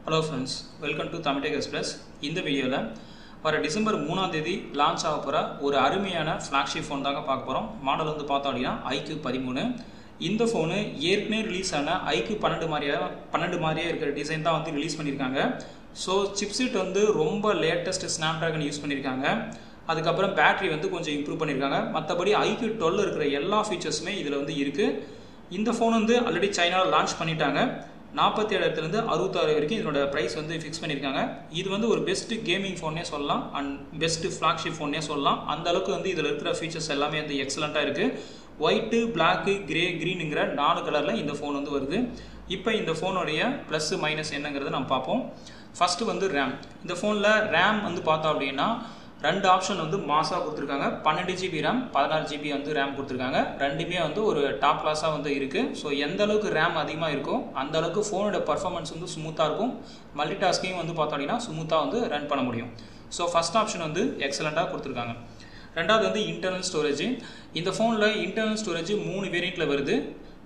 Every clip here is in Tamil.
Hello friends, welcome to Tamil Tech Express. இந்த வீடியோல வர டிசம்பர் 3ஆம் தேதி லான்ச் ஆக போற ஒரு அருமையான flagship phone தாங்க பார்க்க போறோம். மாடல் வந்து பார்த்தோம் அப்படினா iQOO 13. இந்த ஃபோன் ஏற்கனவே ரிலீஸ் ஆன iQOO 12 மாதிரியே இருக்கிற டிசைன் தான் வந்து ரிலீஸ் பண்ணிருக்காங்க. சோ சிப்செட் வந்து ரொம்ப லேட்டஸ்ட் Snapdragon யூஸ் பண்ணிருக்காங்க. அதுக்கு அப்புறம் பேட்டரி வந்து கொஞ்சம் இம்ப்ரூவ் பண்ணிருக்காங்க. மத்தபடி iQOO 12 இருக்கிற எல்லா ஃபீச்சர்ஸ்மே இதுல வந்து இருக்கு. இந்த ஃபோன் வந்து ஆல்ரெடி சைனால லான்ச் பண்ணிட்டாங்க. 47,000 இருந்து 66,000 வரைக்கும் இதோட பிரைஸ் வந்து ஃபிக்ஸ் பண்ணிருக்காங்க. இது வந்து ஒரு பெஸ்ட் கேமிங் ஃபோன்னே சொல்லலாம் அண்ட் பெஸ்ட் ஃபிளாக்ஷிப் ஃபோன்னே சொல்லலாம். அந்த அளவுக்கு வந்து இதுல இருக்கிற ஃபீச்சர்ஸ் எல்லாமே வந்து எக்ஸலென்ட்டா இருக்கு. ஒயிட், Black, Grey, Greenங்கற 4 கலர்ல இந்த ஃபோன் வந்து வருது. இப்போ இந்த ஃபோனோட ப்ளஸ் மைனஸ் என்னங்கறத நம்ம பாப்போம். ஃபர்ஸ்ட் வந்து RAM. இந்த ஃபோன்ல RAM வந்து பார்த்தோம் அப்படினா ரெண்டு ஆப்ஷன் வந்து மாசா கொடுத்திருக்காங்க. 12GB RAM, 16GB வந்து RAM கொடுத்திருக்காங்க. ரெண்டுமே வந்து ஒரு டாப் கிளாஸா வந்து இருக்கு. சோ எந்த அளவுக்கு RAM அதிகமா இருக்கோ அந்த அளவுக்கு ஃபோனோட பெர்ஃபார்மன்ஸ் வந்து ஸ்மூத்தா இருக்கும். மல்டி டாஸ்கிங் வந்து பார்த்தோம் அப்படினா ஸ்மூத்தா வந்து ரன் பண்ண முடியும். சோ ஃபர்ஸ்ட் ஆப்ஷன் வந்து எக்ஸலென்ட்டா கொடுத்திருக்காங்க. ரெண்டாவது வந்து இன்டர்னல் ஸ்டோரேஜ். இந்த ஃபோன்ல இன்டர்னல் ஸ்டோரேஜ் 3 வேரியன்ட்ல வருது.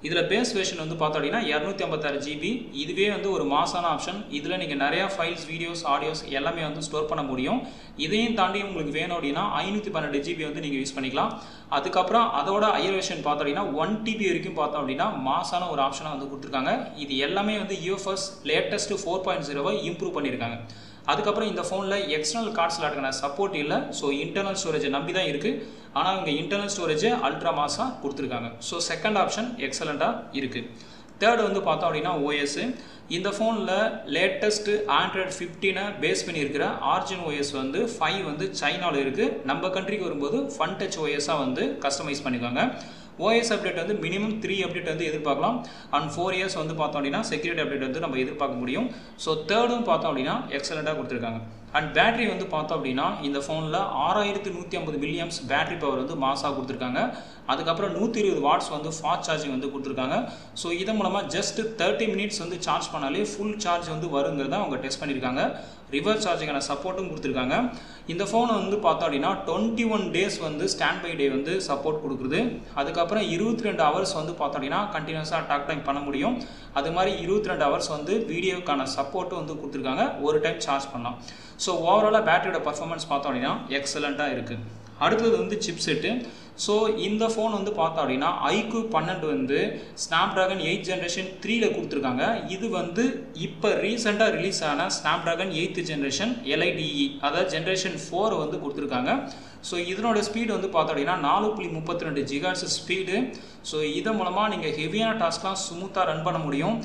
இதுல பேஸ் வெர்ஷன் வந்து பார்த்தோம் அப்படினா 256GB. இதுவே வந்து ஒரு மாசான ஆப்ஷன். இதுல நீங்க நிறைய ஃபைல்ஸ், வீடியோஸ், ஆடியோஸ் எல்லாமே வந்து ஸ்டோர் பண்ண முடியும். இதையும் தாண்டி உங்களுக்கு வேணும் அப்படினா 512GB வந்து நீங்க யூஸ் பண்ணிக்கலாம். அதுக்கு அப்புறம் அதோட ஹையர் வெர்ஷன் பார்த்தோம் அப்படினா 1TB வரைக்கும் பார்த்தோம் அப்படினா மாசான ஒரு ஆப்ஷனா வந்து கொடுத்திருக்காங்க. இது எல்லாமே வந்து UFS லேட்டஸ்ட் 4.0 இம்ப்ரூவ் பண்ணிருக்காங்க. அதுக்கு அப்புறம் இந்த ஃபோன்ல எக்ஸ்டர்னல் கார்ட் ஸ்லாட்க்கான சப்போர்ட் இல்ல. சோ இன்டர்னல் ஸ்டோரேஜ் நம்பி தான் இருக்கு. ஆனா இங்க இன்டர்னல் ஸ்டோரேஜ் அல்ட்ரா மாஸா கொடுத்திருக்காங்க. சோ செகண்ட் ஆப்ஷன் எக்ஸலென்ட்டா இருக்கு. தேர்ட் வந்து பார்த்தோம் அப்படினா OS. இந்த ஃபோன்ல லேட்டஸ்ட் Android 15 பேஸ் பண்ணி இருக்கிற Origin OS வந்து 5 வந்து சைனால இருக்கு. நம்ம கண்ட்ரிக்கு வரும்போது FunTouch OS வந்து கஸ்டமைஸ் பண்ணிருக்காங்க. OS அப்டேட் வந்து மினிமம் 3 அப்டேட் வந்து எதிர்பார்க்கலாம். அண்ட் 4 இயர்ஸ் வந்து பார்த்தோம் அப்படினா செக்யூரிட்டி அப்டேட் வந்து நம்ம எதிர்பார்க்க முடியும். சோ தேர்டும் பார்த்தோம் அப்படினா எக்ஸலென்ட்டா கொடுத்திருக்காங்க. அண்ட் பேட்டரி வந்து பார்த்தோம் அப்படினா இந்த ஃபோன்ல 6150 mAh பேட்டரி பவர் வந்து மாசா கொடுத்திருக்காங்க. அதுக்கு அப்புறம் 120 வாட்ஸ் வந்து ஃபாஸ்ட் சார்ஜிங் வந்து கொடுத்திருக்காங்க. சோ இதன் மூலமா ஜஸ்ட் 30 மினிட்ஸ் வந்து சார்ஜ் பண்ணாலே ஃபுல் சார்ஜ் வந்து வரும்ங்கறத அவங்க டெஸ்ட் பண்ணிருக்காங்க. ரிவர்ஸ் சார்ஜிங்கான சப்போர்ட்டும் கொடுத்திருக்காங்க. இந்த ஃபோன் வந்து பார்த்தோம் அப்படினா 21 டேஸ் வந்து ஸ்டாண்ட் பை டே வந்து சப்போர்ட் கொடுக்குது. அதுக்கு அப்புறம் 22 ஹவர்ஸ் வந்து பார்த்தோம் அப்படினா கண்டினியூஸா டாக் டைம் பண்ண முடியும். அது மாதிரி 22 ஹவர்ஸ் வந்து வீடியோக்கான சப்போர்ட் வந்து கொடுத்திருக்காங்க. ஒரு டைம் சார்ஜ் பண்ணலாம். சோ ஓவராலா பேட்டரியோட பெர்ஃபார்மன்ஸ் பார்த்தோம் அப்படினா எக்ஸலென்ட்டா இருக்கு. அடுத்து வந்து சிப்செட். சோ இந்த ஃபோன் வந்து பார்த்தோம் அப்படினா iQOO 12 வந்து Snapdragon 8 ஜெனரேஷன் 3 ல கொடுத்திருக்காங்க. இது வந்து இப்ப ரீசன்ட்டா ரிலீஸ் ஆன Snapdragon 8th ஜெனரேஷன் LIDE அதாவது ஜெனரேஷன் 4 வந்து கொடுத்திருக்காங்க. சோ இதனோட ஸ்பீட் வந்து பார்த்தோம் அப்படினா 4.32 GHz ஸ்பீடு. சோ இதன் மூலமா நீங்க ஹெவியான டாஸ்க்லாம் ஸ்மூத்தா ரன் பண்ண முடியும்.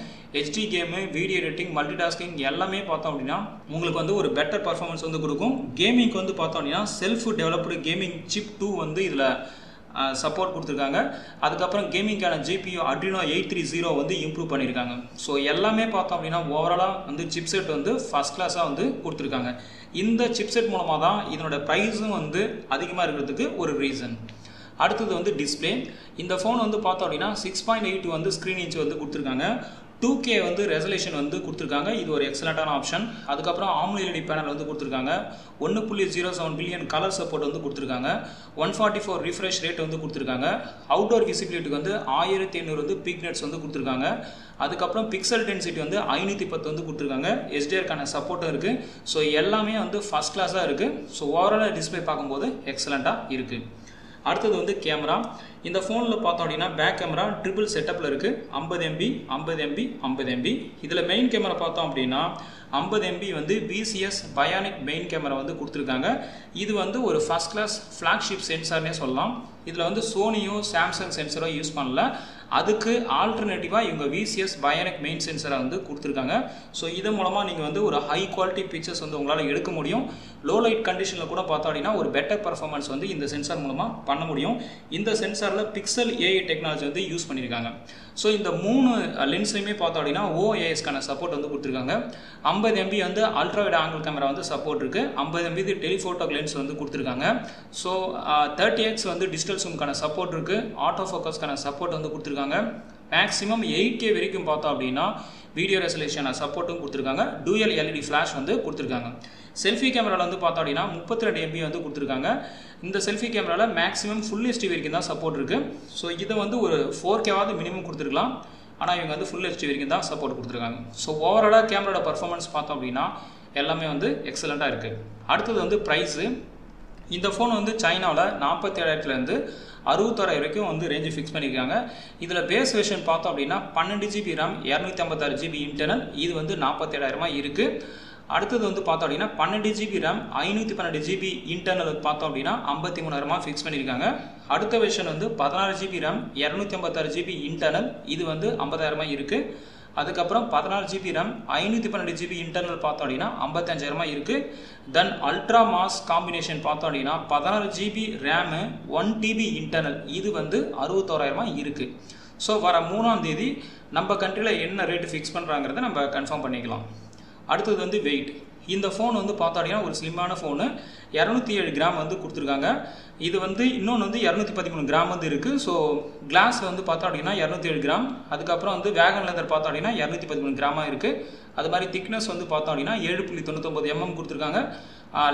HD game, video editing, multi tasking எல்லாமே பார்த்தோம் அப்படினா உங்களுக்கு வந்து ஒரு பெட்டர் பெர்ஃபார்மன்ஸ் வந்து கொடுக்கும். கேமிங்க்கு வந்து பார்த்தோம் அப்படினா செல்ஃப் டெவலப்டு கேமிங் சிப் 2 வந்து இதுல சப்போர்ட் கொடுத்திருக்காங்க. அதுக்கு அப்புறம் கேமிங்கான GPU Adreno 830 வந்து இம்ப்ரூவ் பண்ணிருக்காங்க. சோ எல்லாமே பார்த்தோம் அப்படினா ஓவராலா வந்து சிப்செட் வந்து ஃபர்ஸ்ட் கிளாஸா வந்து கொடுத்திருக்காங்க. இந்த சிப்செட் மூலமா தான் இதனோட பிரைஸும் வந்து அதிகமா இருக்கிறதுக்கு ஒரு ரீசன். அடுத்து வந்து டிஸ்ப்ளே. இந்த ஃபோன் வந்து பார்த்தோம் அப்படினா 6.8 வந்து ஸ்கிரீன் இன்ச் வந்து கொடுத்திருக்காங்க. 2K வந்து ரெசல்யூஷன் வந்து கொடுத்திருக்காங்க. இது ஒரு எக்ஸலென்ட்டான ஆப்ஷன். அதுக்கு அப்புறம் AMOLED பேனல் வந்து கொடுத்திருக்காங்க. 1.07 பில்லியன் கலர் சப்போர்ட் வந்து கொடுத்திருக்காங்க. 144 ரிஃப்ரெஷ் ரேட் வந்து கொடுத்திருக்காங்க. அவுட்டோர் விசிபிலிட்டிக்கு வந்து 1500 வந்து பிக்னெட்ஸ் வந்து கொடுத்திருக்காங்க. அதுக்கு அப்புறம் பிக்சல் டென்சிட்டி வந்து 510 வந்து கொடுத்திருக்காங்க. HDR-க்கான சப்போர்ட்டும் இருக்கு. சோ எல்லாமே வந்து ஃபர்ஸ்ட் கிளாஸா இருக்கு. சோ ஓவராலா டிஸ்ப்ளே பாக்கும்போது எக்ஸலென்ட்டா இருக்கு. அடுத்து வந்து கேமரா. இந்த ஃபோன்ல பார்த்தோம் அப்படினா பேக் கேமரா ட்ரிபிள் செட்டப்ல இருக்கு. 50MP 50MP 50MP. இதுல மெயின் கேமரா பார்த்தோம் அப்படினா 50MP வந்து BCS பயானிக் மெயின் கேமரா வந்து கொடுத்திருக்காங்க. இது வந்து ஒரு ஃபர்ஸ்ட் கிளாஸ் ஃபிளாக்ஷிப் சென்சார்னே சொல்லலாம். இதுல வந்து சோனியோ சாம்சங் சென்சாரோ யூஸ் பண்ணல. அதுக்கு ஆல்டர்னேட்டிவா இவங்க VCS பயானிக் மெயின் சென்சாரை வந்து கொடுத்திருக்காங்க. சோ இதன் மூலமா நீங்க வந்து ஒரு ஹை குவாலிட்டி பிக்சர்ஸ் வந்து உங்களால எடுக்க முடியும். லோ லைட் கண்டிஷன்ல கூட பார்த்தோம் அப்படினா ஒரு பெட்டர் பெர்ஃபார்மன்ஸ் வந்து இந்த சென்சார் மூலமா பண்ண முடியும். இந்த சென்சார்ல பிக்சல் AI டெக்னாலஜி வந்து யூஸ் பண்ணிருக்காங்க. சோ இந்த மூணு லென்ஸ்லயுமே பார்த்தோம் அப்படினா OIS-க்கான சப்போர்ட் வந்து கொடுத்திருக்காங்க. 50MP வந்து அல்ட்ரா வைட் ஆங்கிள் கேமரா வந்து சப்போர்ட் இருக்கு. 50MP டெலிஃபோட்டோ லென்ஸ் வந்து கொடுத்திருக்காங்க. சோ 30x வந்து டிஜிட்டல் ஜூம்க்கான சப்போர்ட் இருக்கு. ஆட்டோ ஃபோக்கஸ்க்கான சப்போர்ட் வந்து கொடுத்திருக்காங்க. மேக்ஸிமம் 8K வரைக்கும் பார்த்தோம் அப்படினா வீடியோ ரெசல்யூஷன் சப்போர்ட்டும் கொடுத்திருக்காங்க. டூயல் LED ஃபிளாஷ் வந்து கொடுத்திருக்காங்க. செல்ஃபி கேமரால வந்து பார்த்தோம் அப்படினா 32MP வந்து கொடுத்திருக்காங்க. இந்த செல்ஃபி கேமரால மேக்ஸிமம் ஃபுல் HD வரைக்கும் தான் சப்போர்ட் இருக்கு. சோ இத வந்து ஒரு 4K வாது மினிமம் கொடுத்திருக்கலாம். ஆனால் இவங்க வந்து ஃபுல் ஹெச்டி வரைக்கும் தான் சப்போர்ட் கொடுத்துருக்காங்க. ஸோ ஓவராலாக கேமரோட பர்ஃபார்மன்ஸ் பார்த்தோம் அப்படின்னா எல்லாமே வந்து எக்ஸலண்ட்டாக இருக்குது. அடுத்தது வந்து ப்ரைஸு. இந்த ஃபோன் வந்து சைனாவில் 47,000லேருந்து 61,000 வரைக்கும் வந்து ரேஞ்சு ஃபிக்ஸ் பண்ணியிருக்காங்க. இதில் பேஸ் வெர்ஷன் பார்த்தோம் அப்படின்னா 12 GB RAM 256 GB இன்டர்னல், இது வந்து 47,000 இருக்குது. அடுத்தது வந்து பார்த்தோம் அப்படின்னா 12 GB RAM 512 GB இன்டர்னல் பார்த்தோம் அப்படின்னா 53,000 ஃபிக்ஸ் பண்ணியிருக்காங்க. அடுத்த வெர்ஷன் வந்து 16 GB RAM 256 GB இன்டர்னல், இது வந்து 50,000 இருக்குது. அதுக்கப்புறம் 16 GB RAM 512 GB இன்டர்னல் பார்த்தோம் அப்படின்னா 55,000 இருக்குது. தென் அல்ட்ரா மாஸ் காம்பினேஷன் பார்த்தோம் அப்படின்னா 16 GB RAM 1 TB இன்டர்னல், இது வந்து 61,000 இருக்குது. ஸோ வர 3ஆம் தேதி நம்ம கண்ட்ரியில் என்ன ரேட்டு ஃபிக்ஸ் பண்ணுறாங்கிறத நம்ம கன்ஃபார்ம் பண்ணிக்கலாம். அடுத்தது வந்து வெயிட். இந்த ஃபோன் வந்து பார்த்தோம் அப்படின்னா ஒரு ஸ்லிம்மான ஃபோனு, 207 கிராம் வந்து கொடுத்துருக்காங்க. இது வந்து இன்னொன்று வந்து 213 கிராம் வந்து இருக்குது. ஸோ கிளாஸ் வந்து பார்த்தோம் அப்படின்னா 207 கிராம். அதுக்கப்புறம் வந்து வேகன் லெதர் பார்த்தோம் அப்படின்னா 213 கிராமாக இருக்குது. அது மாதிரி திக்னஸ் வந்து பார்த்தோம் அப்படின்னா 7.99 mm கொடுத்துருக்காங்க.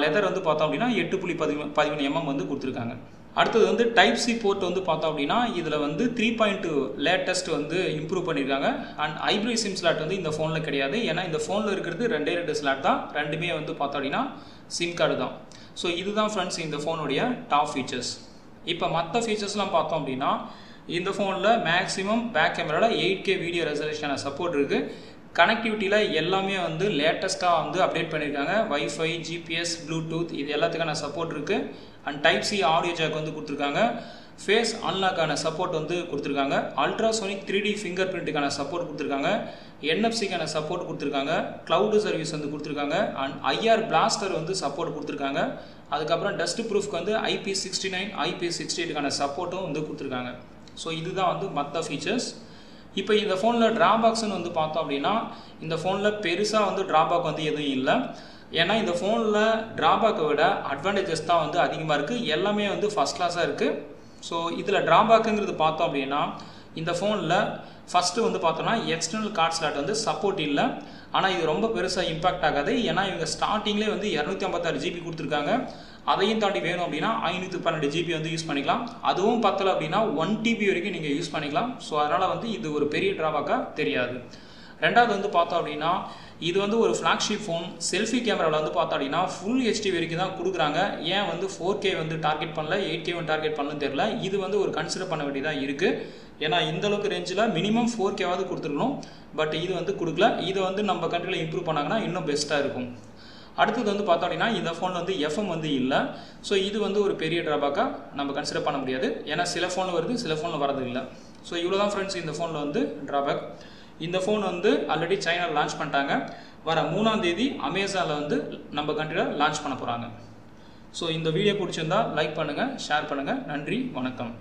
லெதர் வந்து பார்த்தோம் அப்படின்னா 8.11 mm வந்து கொடுத்துருக்காங்க. அடுத்தது வந்து டைப் சி போர்ட் வந்து பார்த்தோம் அப்படின்னா இதில் வந்து 3.2 லேட்டஸ்ட் வந்து இம்ப்ரூவ் பண்ணியிருக்காங்க. அண்ட் ஹைப்ரிட் சிம் ஸ்லாட் வந்து இந்த ஃபோனில் கிடையாது. ஏன்னா இந்த ஃபோனில் இருக்கிறது 2 ஸ்லாட் தான், ரெண்டுமே வந்து பார்த்தோம் அப்படின்னா சிம் கார்டு தான். ஸோ இதுதான் ஃப்ரெண்ட்ஸ் இந்த ஃபோனுடைய டாப் ஃபீச்சர்ஸ். இப்போ மற்ற ஃபீச்சர்ஸ்லாம் பார்த்தோம் அப்படின்னா இந்த ஃபோனில் மேக்ஸிமம் பேக் கேமராவில் 8K வீடியோ ரெசல்யூஷனான சப்போர்ட் இருக்குது. கனெக்டிவிட்டியில் எல்லாமே வந்து லேட்டஸ்ட்டாக வந்து அப்டேட் பண்ணியிருக்காங்க. வைஃபை, ஜிபிஎஸ், ப்ளூடூத் இது எல்லாத்துக்கான சப்போர்ட் இருக்குது. And type C audio jack வந்து கொடுத்துருக்காங்க. ஃபேஸ் அன்லாக்கான சப்போர்ட் வந்து கொடுத்துருக்காங்க. அல்ட்ராசோனிக் 3D ஃபிங்கர் பிரிண்ட்டுக்கான சப்போர்ட் கொடுத்துருக்காங்க. NFC-க்கான சப்போர்ட் கொடுத்துருக்காங்க. க்ளவுடு சர்வீஸ் வந்து கொடுத்துருக்காங்க. அண்ட் IR பிளாஸ்டர் வந்து சப்போர்ட் கொடுத்துருக்காங்க. அதுக்கப்புறம் டஸ்ட் ப்ரூஃப்க்கு வந்து IP69, IP68க்கான சப்போர்ட்டும் வந்து கொடுத்துருக்காங்க. ஸோ இதுதான் வந்து மற்ற ஃபீச்சர்ஸ். இப்போ இந்த ஃபோனில் ட்ராபேக்ஸ்னு வந்து பார்த்தோம் அப்படின்னா இந்த ஃபோனில் பெருசாக வந்து ட்ராபேக் வந்து எதுவும் இல்லை. ஏன்னா இந்த ஃபோனில் ட்ராபேக்கை விட அட்வான்டேஜஸ் தான் வந்து அதிகமாக இருக்குது. எல்லாமே வந்து ஃபஸ்ட் கிளாஸாக இருக்குது. ஸோ இதில் ட்ராபேக்குங்கிறது பார்த்தோம் அப்படின்னா இந்த ஃபோனில் ஃபஸ்ட்டு வந்து பார்த்தோம்னா எக்ஸ்டர்னல் கார்ட் ஸ்லாட் வந்து சப்போர்ட் இல்லை. ஆனால் இது ரொம்ப பெருசாக இம்பாக்ட் ஆகாது. ஏன்னா இவங்க ஸ்டார்டிங்லேயே வந்து 256 GB கொடுத்துருக்காங்க. அதையும் தாண்டி வேணும் அப்படின்னா 512 GB வந்து யூஸ் பண்ணிக்கலாம். அதுவும் பத்தலை அப்படின்னா 1 TB வரைக்கும் நீங்கள் யூஸ் பண்ணிக்கலாம். ஸோ அதனால் வந்து இது ஒரு பெரிய ட்ராபேக்காக தெரியாது. ரெண்டாவது வந்து பார்த்தோம் அப்படின்னா இது வந்து ஒரு ஃப்ளாக்ஷிப் ஃபோன். செல்ஃபி கேமராவில் வந்து பார்த்தோம் அப்படின்னா ஃபுல் ஹெச்டி வரைக்கும் தான் கொடுக்குறாங்க. ஏன் வந்து 4K வந்து டார்கெட் பண்ணல, 8K வந்து டார்கெட் பண்ணலன்னு தெரியல. இது வந்து ஒரு கன்சிடர் பண்ண வேண்டியதாக இருக்குது. ஏன்னா இந்தளவுக்கு ரேஞ்சில் மினிமம் 4Kவாவது கொடுத்துருக்கணும். பட் இது வந்து கொடுக்கல. இதை வந்து நம்ம கண்ட்ரியில் இம்ப்ரூவ் பண்ணாங்கன்னா இன்னும் பெஸ்ட்டாக இருக்கும். அடுத்தது வந்து பார்த்தோம் அப்படின்னா இந்த ஃபோனில் வந்து FM வந்து இல்லை. ஸோ இது வந்து ஒரு பெரிய ட்ராபேக்காக நம்ம கன்சிடர் பண்ண முடியாது. ஏன்னா சில ஃபோனில் வருது, சில ஃபோனில் வரது இல்லை. ஸோ இவ்வளோ தான் ஃப்ரெண்ட்ஸ் இந்த ஃபோனில் வந்து ட்ராபேக். இந்த ஃபோன் வந்து ஆல்ரெடி சைனாவில் லான்ச் பண்ணிட்டாங்க. வர 3ஆம் தேதி அமேசானில் வந்து நம்ம கண்ட்ரியில் லான்ச் பண்ண போகிறாங்க. ஸோ இந்த வீடியோ பிடிச்சிருந்தா லைக் பண்ணுங்கள், ஷேர் பண்ணுங்கள். நன்றி, வணக்கம்.